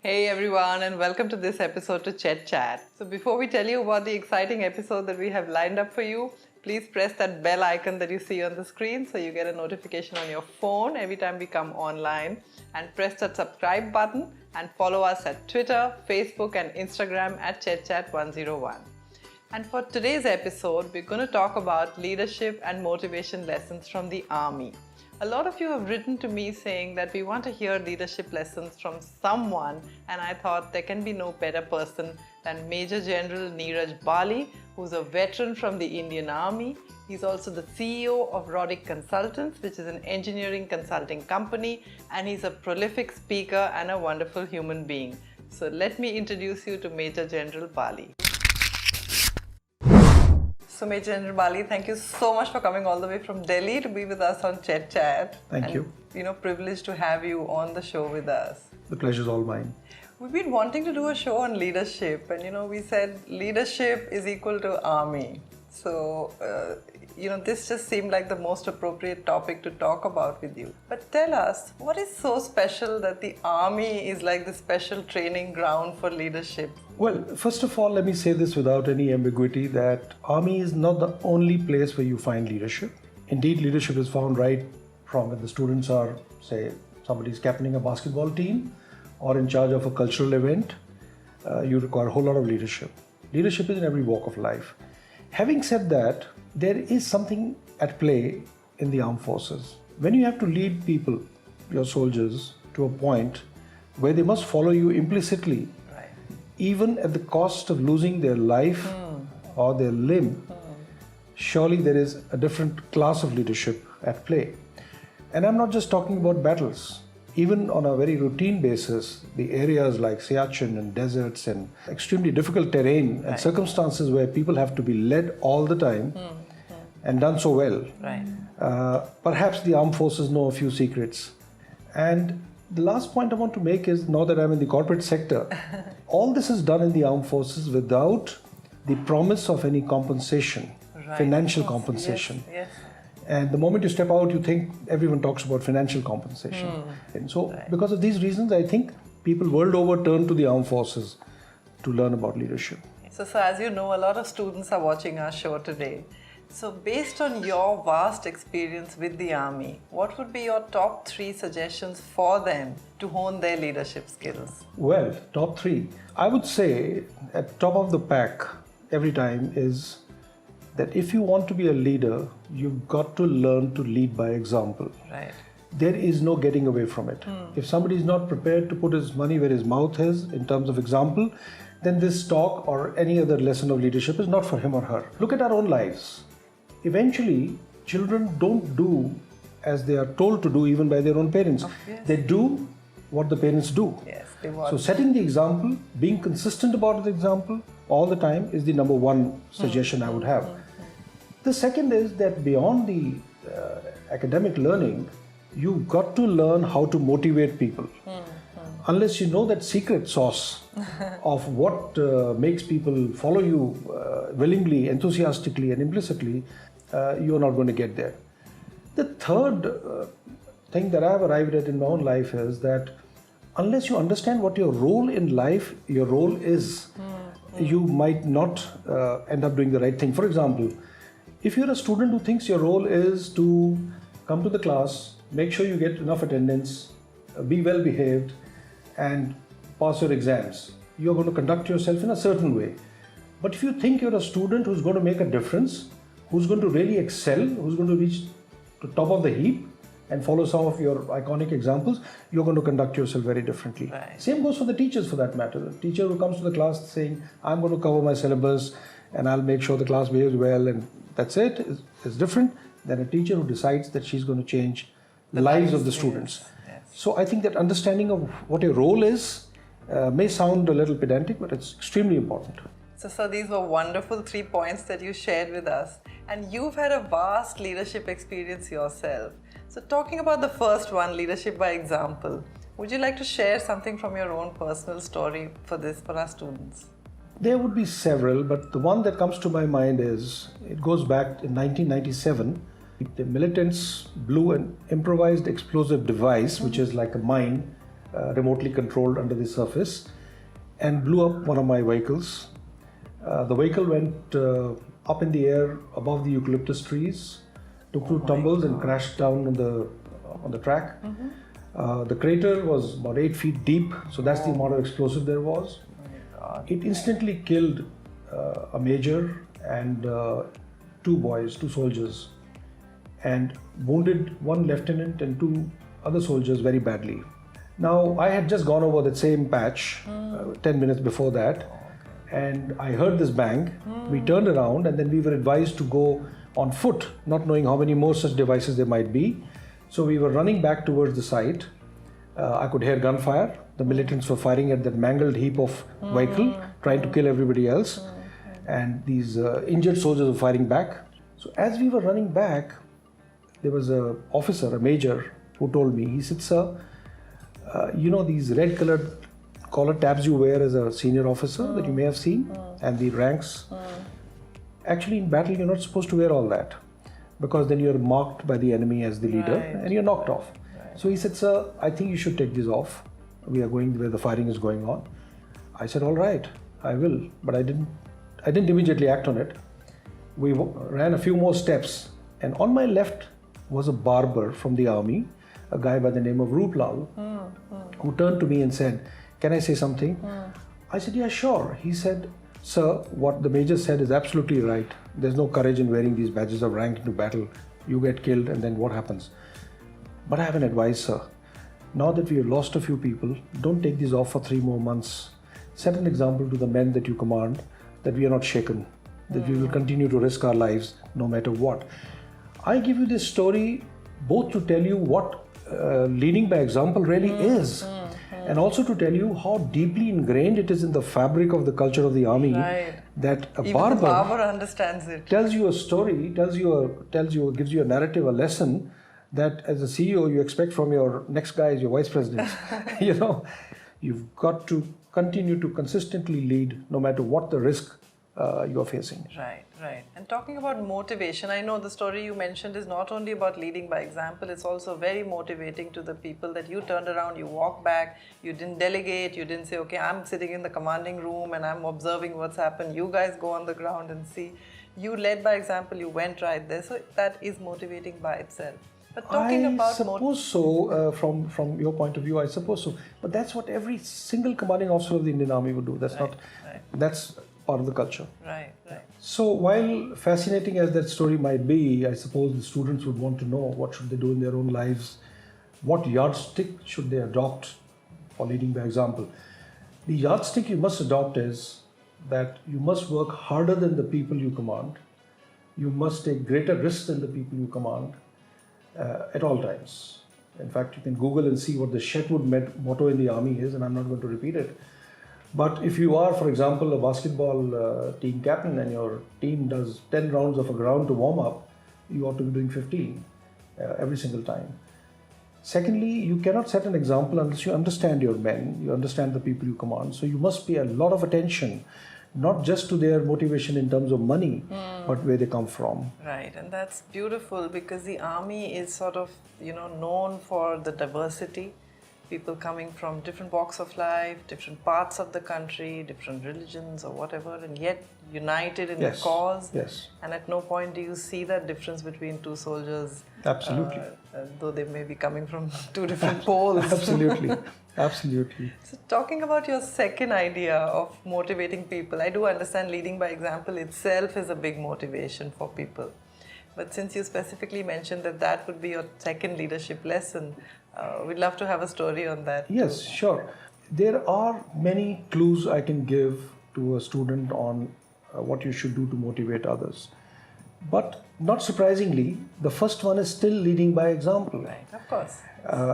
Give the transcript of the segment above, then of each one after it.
Hey everyone, and welcome to this episode to Chet Chat. So before we tell you about the exciting episode that we have lined up for you, please press that bell icon that you see on the screen so you get a notification on your phone every time we come online, and press that subscribe button and follow us at Twitter, Facebook and Instagram at ChetChat101. And for today's episode, we're going to talk about leadership and motivation lessons from the Army. A lot of you have written to me saying that we want to hear leadership lessons from someone, and I thought there can be no better person than Major General Neeraj Bali, who's a veteran from the Indian Army. He's also the CEO of Rodic Consultants, which is an engineering consulting company, and he's a prolific speaker and a wonderful human being. So let me introduce you to Major General Bali. So Major General Bali, thank you so much for coming all the way from Delhi to be with us on Chet Chat. Thank you. Privileged to have you on the show with us. The pleasure's all mine. We've been wanting to do a show on leadership, and we said leadership is equal to army. So, this just seemed like the most appropriate topic to talk about with you. But tell us, what is so special that the army is like the special training ground for leadership? Well, first of all, let me say this without any ambiguity that army is not the only place where you find leadership. Indeed, leadership is found right from when the students are, say, somebody's captaining a basketball team or in charge of a cultural event. You require a whole lot of leadership. Leadership is in every walk of life. Having said that, there is something at play in the armed forces. When you have to lead people, your soldiers, to a point where they must follow you implicitly, right, even at the cost of losing their life or their limb, surely there is a different class of leadership at play. And I'm not just talking about battles. Even on a very routine basis, the areas like Siachen and deserts and extremely difficult terrain and circumstances where people have to be led all the time and done so well. Right. Perhaps the armed forces know a few secrets. And the last point I want to make is, now that I'm in the corporate sector, all this is done in the armed forces without the promise of any compensation, financial compensation. Yes. And the moment you step out, you think everyone talks about financial compensation. And so, because of these reasons, I think people world over turn to the armed forces to learn about leadership. So as you know, a lot of students are watching our show today. So based on your vast experience with the Army, what would be your top 3 suggestions for them to hone their leadership skills? Well, top 3. I would say at top of the pack every time is that if you want to be a leader, you've got to learn to lead by example. Right. There is no getting away from it. If somebody is not prepared to put his money where his mouth is in terms of example, then this talk or any other lesson of leadership is not for him or her. Look at our own lives. Eventually, children don't do as they are told to do even by their own parents. They do what the parents do. Yes, so setting the example, being consistent about the example all the time is the number 1 suggestion I would have. The second is that beyond the academic learning, you've got to learn how to motivate people. Unless you know that secret sauce of what makes people follow you willingly, enthusiastically and implicitly, you're not going to get there. The third thing that I've arrived at in my own life is that unless you understand what your role in life, your role is, you might not end up doing the right thing. For example, if you're a student who thinks your role is to come to the class, make sure you get enough attendance, be well behaved and pass your exams, you're going to conduct yourself in a certain way. But if you think you're a student who's going to make a difference, who's going to really excel, who's going to reach the top of the heap and follow some of your iconic examples, you're going to conduct yourself very differently. Right. Same goes for the teachers for that matter. The teacher who comes to the class saying, I'm going to cover my syllabus and I'll make sure the class behaves well and that's it, is different than a teacher who decides that she's going to change the lives of the students. Yes. So I think that understanding of what your role is may sound a little pedantic, but it's extremely important. So these were wonderful 3 points that you shared with us. And you've had a vast leadership experience yourself. So talking about the first one, leadership by example, would you like to share something from your own personal story for our students? There would be several, but the one that comes to my mind is, it goes back in 1997. The militants blew an improvised explosive device, which is like a mine, remotely controlled under the surface, and blew up one of my vehicles. The vehicle went up in the air above the eucalyptus trees, took two tumbles and crashed down on the track. The crater was about 8 feet deep, so that's the amount of explosive there was. It instantly killed a major and two soldiers, and wounded one lieutenant and two other soldiers very badly. Now, I had just gone over that same patch 10 minutes before that, and I heard this bang. We turned around, and then we were advised to go on foot, not knowing how many more such devices there might be. So we were running back towards the site. I could hear gunfire. The militants were firing at that mangled heap of vehicle, trying to kill everybody else. And these injured soldiers were firing back. So as we were running back, there was an officer, a major, who told me, he said, "Sir, you know these red colored collar tabs you wear as a senior officer that you may have seen, and the ranks? Actually, in battle, you're not supposed to wear all that, because then you're marked by the enemy as the leader and you're knocked off." So he said, "Sir, I think you should take this off. We are going where the firing is going on." I said, "All right, I will," but I didn't immediately act on it. We ran a few more steps, and on my left was a barber from the army, a guy by the name of Rooplal, who turned to me and said, "Can I say something?" I said, "Yeah, sure." He said, "Sir, what the major said is absolutely right. There's no courage in wearing these badges of rank into battle. You get killed, and then what happens? But I have an advice, sir. Now that we have lost a few people, don't take these off for 3 more months. Set an example to the men that you command that we are not shaken, that we will continue to risk our lives no matter what." I give you this story both to tell you what leading by example really is, and also to tell you how deeply ingrained it is in the fabric of the culture of the army, that Even the barber understands it. Tells you a story, gives you a narrative, a lesson that as a CEO you expect from your next guy as your vice president. You know, you've got to continue to consistently lead no matter what the risk you're facing. Right. And talking about motivation, I know the story you mentioned is not only about leading by example, it's also very motivating to the people that you turned around, you walked back, you didn't delegate, you didn't say, "Okay, I'm sitting in the commanding room and I'm observing what's happened. You guys go on the ground and see." You led by example, you went right there. So that is motivating by itself. But talking about suppose so, from your point of view, I suppose so. But that's what every single commanding officer of the Indian Army would do. That's part of the culture. Right. So while fascinating as that story might be, I suppose the students would want to know what should they do in their own lives, what yardstick should they adopt for leading by example. The yardstick you must adopt is that you must work harder than the people you command. You must take greater risks than the people you command at all times. In fact, you can Google and see what the Shetwood motto in the army is, and I'm not going to repeat it. But if you are, for example, a basketball team captain and your team does 10 rounds of a ground to warm up, you ought to be doing 15 every single time. Secondly, you cannot set an example unless you understand your men, you understand the people you command. So you must pay a lot of attention, not just to their motivation in terms of money, but where they come from. Right, and that's beautiful because the army is sort of, known for the diversity. People coming from different walks of life, different parts of the country, different religions or whatever, and yet united in a cause. Yes. And at no point do you see that difference between two soldiers. Absolutely. Though they may be coming from two different poles. Absolutely. So talking about your second idea of motivating people, I do understand leading by example itself is a big motivation for people. But since you specifically mentioned that would be your second leadership lesson, we'd love to have a story on that. Yes, sure. There are many clues I can give to a student on what you should do to motivate others. But not surprisingly, the first one is still leading by example. Right, of course.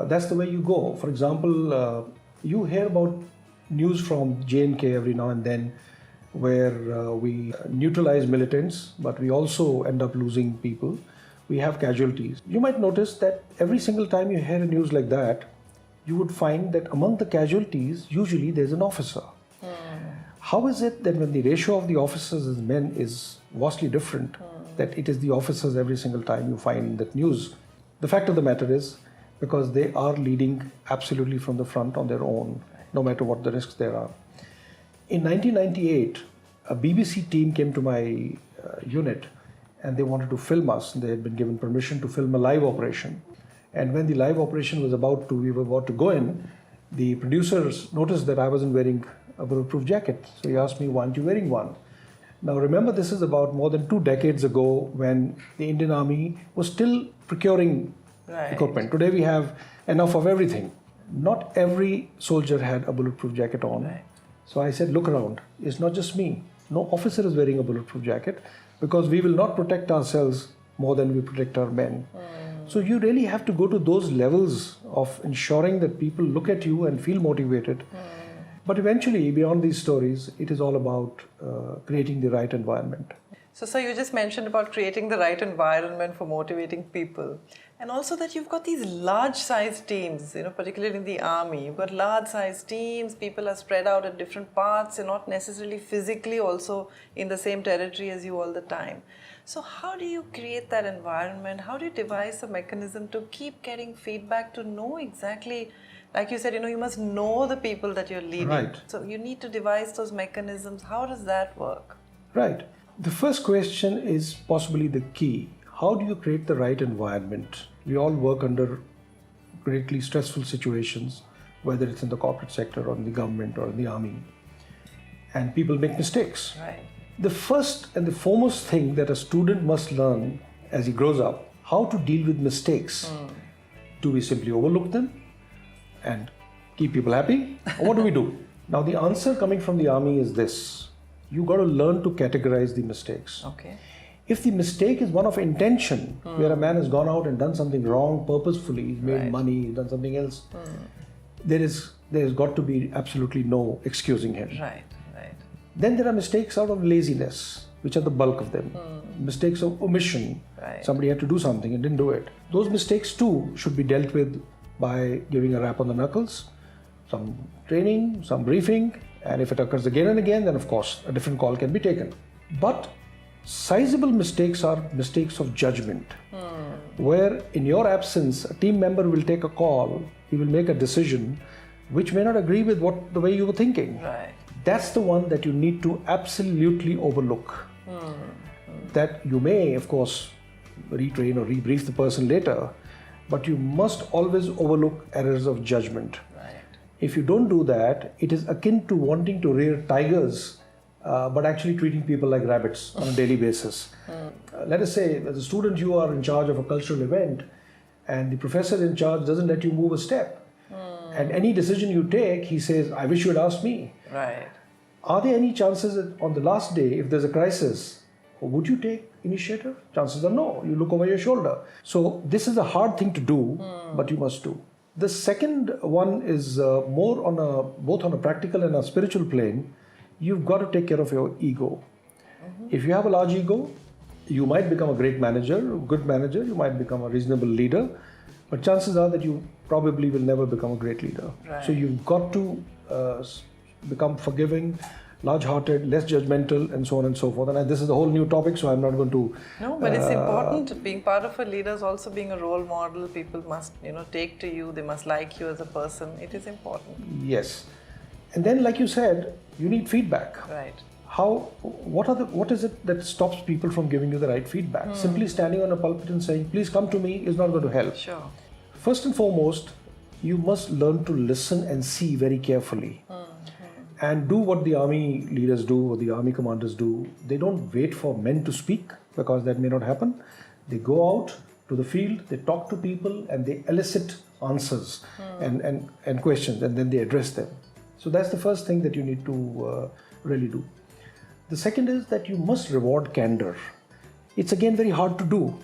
That's the way you go. For example, you hear about news from J&K every now and then where we neutralize militants, but we also end up losing people. We have casualties. You might notice that every single time you hear a news like that, you would find that among the casualties, usually there's an officer. How is it that when the ratio of the officers as men is vastly different, that it is the officers every single time you find that news? The fact of the matter is, because they are leading absolutely from the front on their own, no matter what the risks there are. In 1998, a BBC team came to my unit and they wanted to film us. They had been given permission to film a live operation. And when the live operation was we were about to go in, the producers noticed that I wasn't wearing a bulletproof jacket. So he asked me, why aren't you wearing one? Now remember, this is about more than 2 decades ago when the Indian Army was still procuring equipment. Today we have enough of everything. Not every soldier had a bulletproof jacket on. Right. So I said, look around. It's not just me. No officer is wearing a bulletproof jacket because we will not protect ourselves more than we protect our men. So you really have to go to those levels of ensuring that people look at you and feel motivated. But eventually, beyond these stories, it is all about creating the right environment. So, sir, you just mentioned about creating the right environment for motivating people. And also that you've got these large-sized teams, particularly in the army. You've got large-sized teams, people are spread out at different parts, they're not necessarily physically also in the same territory as you all the time. So how do you create that environment? How do you devise a mechanism to keep getting feedback, to know exactly, like you said, you must know the people that you're leading. Right. So you need to devise those mechanisms. How does that work? Right. The first question is possibly the key. How do you create the right environment? We all work under greatly stressful situations, whether it's in the corporate sector or in the government or in the army. And people make mistakes. Right. The first and the foremost thing that a student must learn as he grows up, how to deal with mistakes. Do we simply overlook them and keep people happy? Or what do we do? Now the answer coming from the army is this. You got to learn to categorize the mistakes. Okay. If the mistake is one of intention, where a man has gone out and done something wrong purposefully, he's made money, he's done something else, there has got to be absolutely no excusing him. Right. Then there are mistakes out of laziness, which are the bulk of them. Mistakes of omission. Right. Somebody had to do something and didn't do it. Those mistakes too should be dealt with by giving a rap on the knuckles, some training, some briefing, and if it occurs again and again, then of course a different call can be taken. But sizable mistakes are mistakes of judgment, where in your absence, a team member will take a call, he will make a decision which may not agree with the way you were thinking. Right. That's the one that you need to absolutely overlook. That you may, of course, retrain or rebrief the person later, but you must always overlook errors of judgment. Right. If you don't do that, it is akin to wanting to rear tigers, but actually treating people like rabbits on a daily basis. Let us say, as a student, you are in charge of a cultural event, and the professor in charge doesn't let you move a step. And any decision you take, he says, I wish you had asked me. Right. Are there any chances that on the last day, if there's a crisis, would you take initiative? Chances are no. You look over your shoulder. So this is a hard thing to do, but you must do. The second one is more on both on a practical and a spiritual plane. You've got to take care of your ego. If you have a large ego, you might become a great manager, a good manager. You might become a reasonable leader. But chances are that you probably will never become a great leader. Right. So you've got to become forgiving, large-hearted, less judgmental, and so on and so forth. And this is a whole new topic, so I'm not going to... No, but it's important. Being part of a leader is also being a role model. People must, take to you. They must like you as a person. It is important. Yes. And then, like you said, you need feedback. Right. What is it that stops people from giving you the right feedback? Simply standing on a pulpit and saying, please come to me, is not going to help. Sure. First and foremost, you must learn to listen and see very carefully. And do what the army leaders do or the army commanders do. They don't wait for men to speak, because that may not happen. They go out to the field, they talk to people, and they elicit answers and questions, and then they address them. So that's the first thing that you need to really do. The second is that you must reward candor. It's again very hard to do,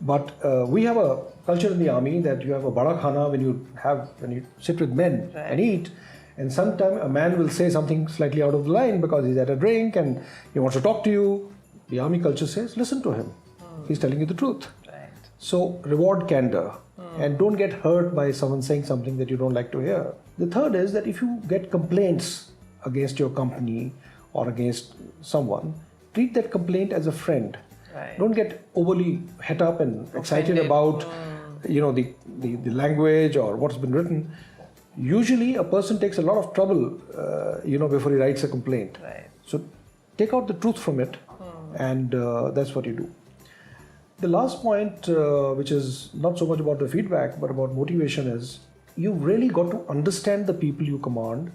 but we have a culture in the army that you have a bada khana when you sit with men and eat, and sometimes a man will say something slightly out of the line because he's at a drink and he wants to talk to you. The army culture says, listen to him. He's telling you the truth. Right. So reward candor and don't get hurt by someone saying something that you don't like to hear. The third is that if you get complaints against your company or against someone, treat that complaint as a friend. Right. Don't get overly het up and excited about the language or what's been written, usually a person takes a lot of trouble, before he writes a complaint. Right. So take out the truth from it, and that's what you do. The last point, which is not so much about the feedback, but about motivation, is you've really got to understand the people you command.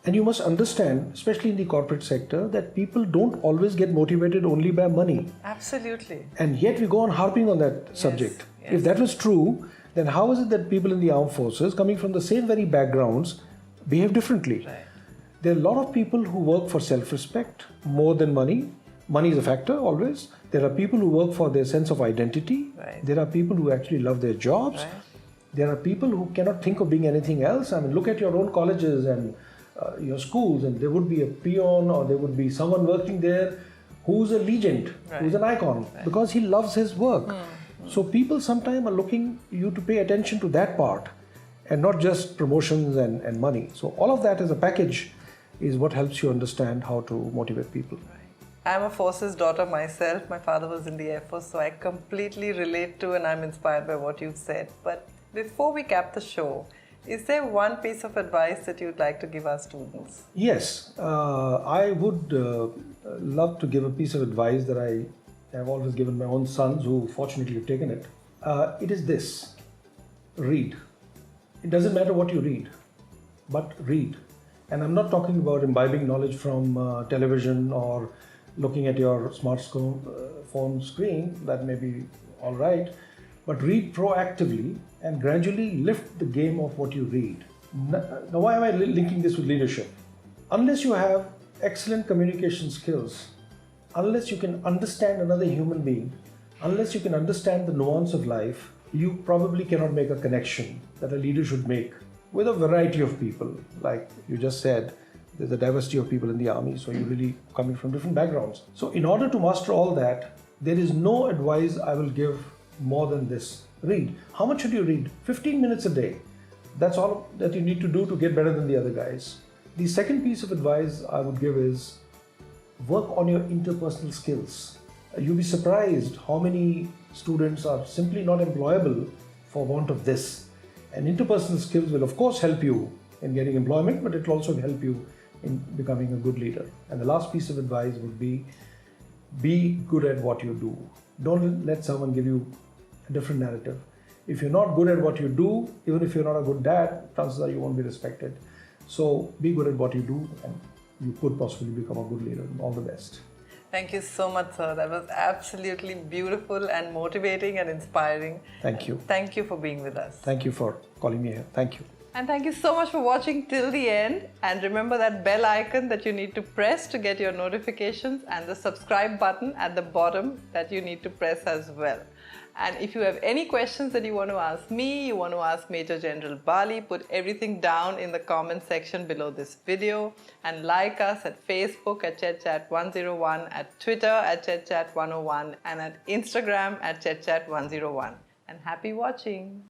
And you must understand, especially in the corporate sector, that people don't always get motivated only by money. Absolutely. And yet we go on harping on that subject. Yes. If that was true, then how is it that people in the armed forces, coming from the same very backgrounds, behave differently? Right. There are a lot of people who work for self-respect more than money. Money is a factor always. There are people who work for their sense of identity. Right. There are people who actually love their jobs. Right. There are people who cannot think of being anything else. I mean, look at your own colleges and your schools, and there would be a peon or there would be someone working there who's a legend, Right. who's an icon, because he loves his work. So people sometimes are looking you to pay attention to that part and not just promotions and money. So all of that as a package is what helps you understand how to motivate people. I'm a forces daughter myself. My father was in the Air Force, so I completely relate to and I'm inspired by what you've said. But before we cap the show, is there one piece of advice that you'd like to give our students? Yes, I would love to give a piece of advice that I have always given my own sons, who fortunately have taken it. It is this: read. It doesn't matter what you read, but read. And I'm not talking about imbibing knowledge from television or looking at your phone screen. That may be all right. But read proactively and gradually lift the game of what you read. Now, why am I linking this with leadership? Unless you have excellent communication skills, unless you can understand another human being, unless you can understand the nuance of life, you probably cannot make a connection that a leader should make with a variety of people. Like you just said, there's a diversity of people in the army, so you're really coming from different backgrounds. So in order to master all that, there is no advice I will give more than this: read. How much should you read? 15 minutes a day. That's all that you need to do to get better than the other guys. The second piece of advice I would give is work on your interpersonal skills. You'll be surprised how many students are simply not employable for want of this. And interpersonal skills will of course help you in getting employment, but it will also help you in becoming a good leader. And the last piece of advice would be good at what you do. Don't let someone give you a different narrative. If you're not good at what you do, even if you're not a good dad, chances are you won't be respected. So be good at what you do, and you could possibly become a good leader. All the best. Thank you so much, sir. That was absolutely beautiful and motivating and inspiring. Thank you. Thank you for being with us. Thank you for calling me here. Thank you. And thank you so much for watching till the end. And remember that bell icon that you need to press to get your notifications, and the subscribe button at the bottom that you need to press as well. And if you have any questions that you want to ask me, you want to ask Major General Bali, put everything down in the comment section below this video, and like us at Facebook at Chet Chat 101, at Twitter at Chet Chat 101, and at Instagram at Chet Chat 101. And happy watching!